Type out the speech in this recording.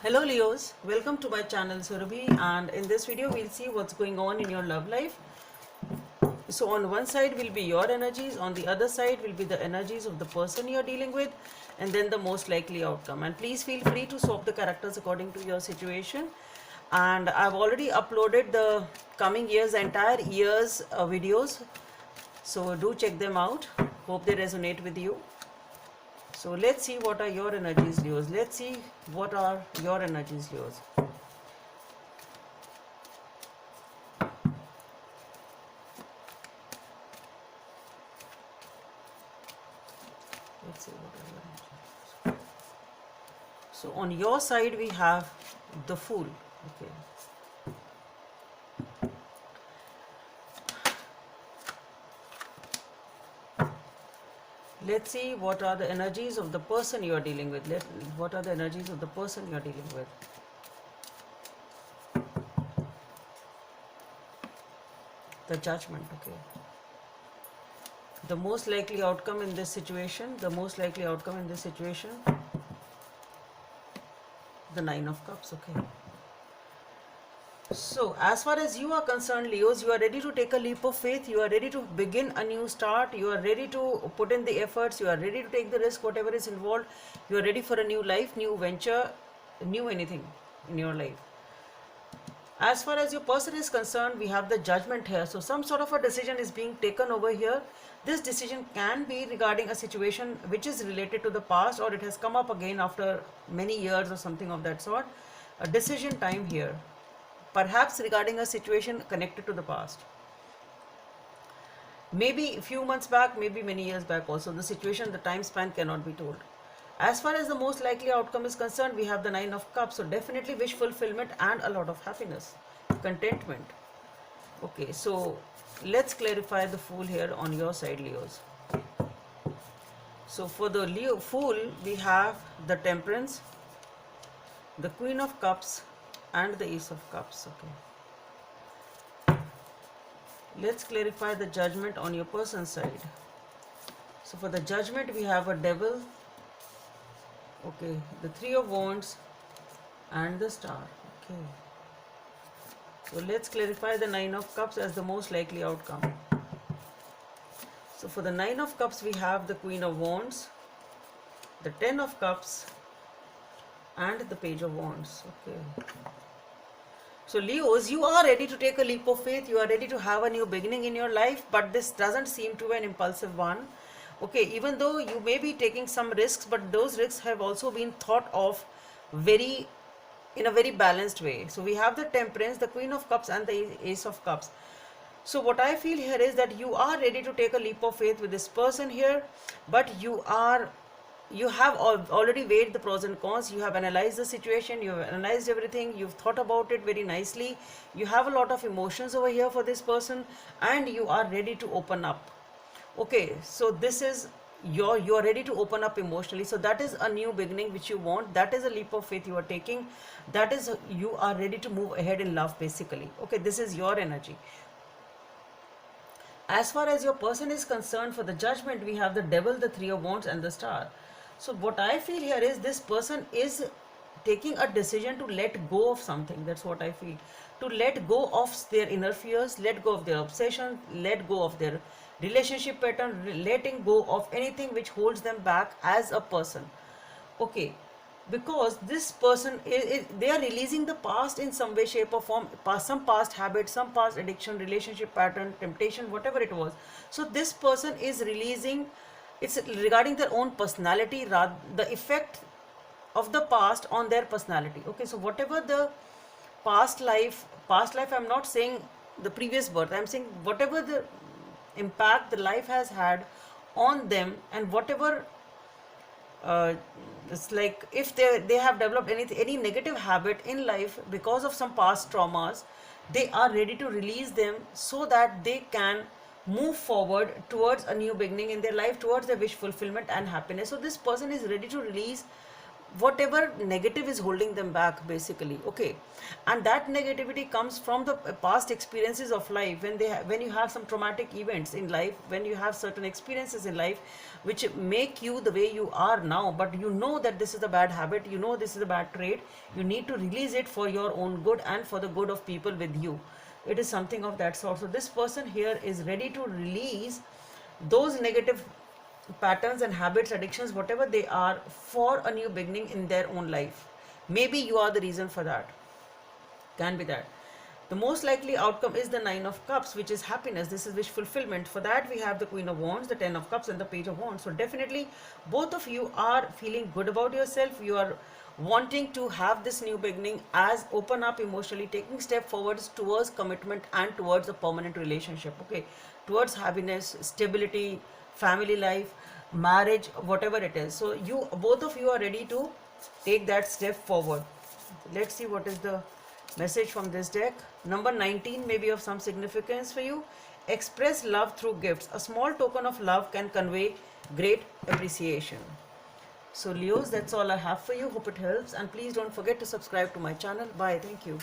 Hello Leos, welcome to my channel Surabhi, and in this video we'll see what's going on in your love life. So on one side will be your energies, on the other side will be the energies of the person you're dealing with, and then the most likely outcome. And please feel free to swap the characters according to your situation. And I've already uploaded the coming years, entire year's videos, so do check them out. Hope they resonate with you. So let's see what are your energies, Leos. Let's see what are your energies, Leos. Let's see what are your energies. So on your side we have the Fool. Okay. Let's see what are the energies of the person you are dealing with. What are the energies of the person you are dealing with? The Judgment. Okay. The most likely outcome in this situation. The most likely outcome in this situation. The Nine of Cups. Okay. So, as far as you are concerned, Leos, you are ready to take a leap of faith. You are ready to begin a new start. You are ready to put in the efforts. You are ready to take the risk, whatever is involved. You are ready for a new life, new venture, new anything in your life. As far as your person is concerned, we have the Judgment here. So, some sort of a decision is being taken over here. This decision can be regarding a situation which is related to the past, or it has come up again after many years or something of that sort. A decision time here. Perhaps regarding a situation connected to the past. Maybe a few months back, maybe many years back also. The situation, the time span cannot be told. As far as the most likely outcome is concerned, we have the Nine of Cups. So definitely wish fulfillment and a lot of happiness, contentment. Okay, so let's clarify the Fool here on your side, Leos. So for the Fool, we have the Temperance, the Queen of Cups, and the Ace of Cups. Okay. Let's clarify the Judgment on your person's side. So for the Judgment, we have a Devil. Okay. The Three of Wands and the Star. Okay. So let's clarify the Nine of Cups as the most likely outcome. So for the Nine of Cups, we have the Queen of Wands, the Ten of Cups, and the Page of Wands. Okay. So Leos, you are ready to take a leap of faith. You are ready to have a new beginning in your life, but this doesn't seem to be an impulsive one. Okay, even though you may be taking some risks, but those risks have also been thought of in a very balanced way. So we have the Temperance, the Queen of Cups, and the Ace of Cups. So what I feel here is that you are ready to take a leap of faith with this person here, but you have already weighed the pros and cons. You have analyzed the situation, you have analyzed everything, you've thought about it very nicely. You have a lot of emotions over here for this person, and you are ready to open up. Okay, so this is you're ready to open up emotionally. So that is a new beginning which you want. That is a leap of faith you are taking. That is, you are ready to move ahead in love, basically. Okay, this is your energy. As far as your person is concerned, for the Judgment, we have the Devil, the Three of Wands, and the Star. So what I feel here is this person is taking a decision to let go of something. That's what I feel. To let go of their inner fears, let go of their obsession, let go of their relationship pattern, letting go of anything which holds them back as a person. Okay, because this person they are releasing the past in some way, shape or form, some past habit, some past addiction, relationship pattern, temptation, whatever it was. So this person is releasing, it's regarding their own personality, rather the effect of the past on their personality. Okay, so whatever the past life, I'm not saying the previous birth, I'm saying whatever the impact the life has had on them, and whatever it's like if they have developed any negative habit in life because of some past traumas, they are ready to release them so that they can move forward towards a new beginning in their life, towards their wish fulfillment and happiness. So this person is ready to release whatever negative is holding them back, basically. Okay, and that negativity comes from the past experiences of life. When you have some traumatic events in life, when you have certain experiences in life which make you the way you are now, but you know that this is a bad habit, you know this is a bad trait, you need to release it for your own good and for the good of people with you. It is something of that sort. So this person here is ready to release those negative patterns and habits, addictions, whatever they are, for a new beginning in their own life. Maybe you are the reason for that. Can be that. The most likely outcome is the Nine of Cups, which is happiness. This is wish fulfillment. For that, we have the Queen of Wands, the Ten of Cups, and the Page of Wands. So definitely, both of you are feeling good about yourself. You are wanting to have this new beginning, as open up emotionally, taking step forwards towards commitment and towards a permanent relationship. Okay, towards happiness, stability, family life, marriage, whatever it is. So you, both of you, are ready to take that step forward. Let's see what is the message from this deck. Number 19 may be of some significance for you. Express love through gifts. A small token of love can convey great appreciation. So Leos, that's all I have for you. Hope it helps, and please don't forget to subscribe to my channel. Bye. Thank you.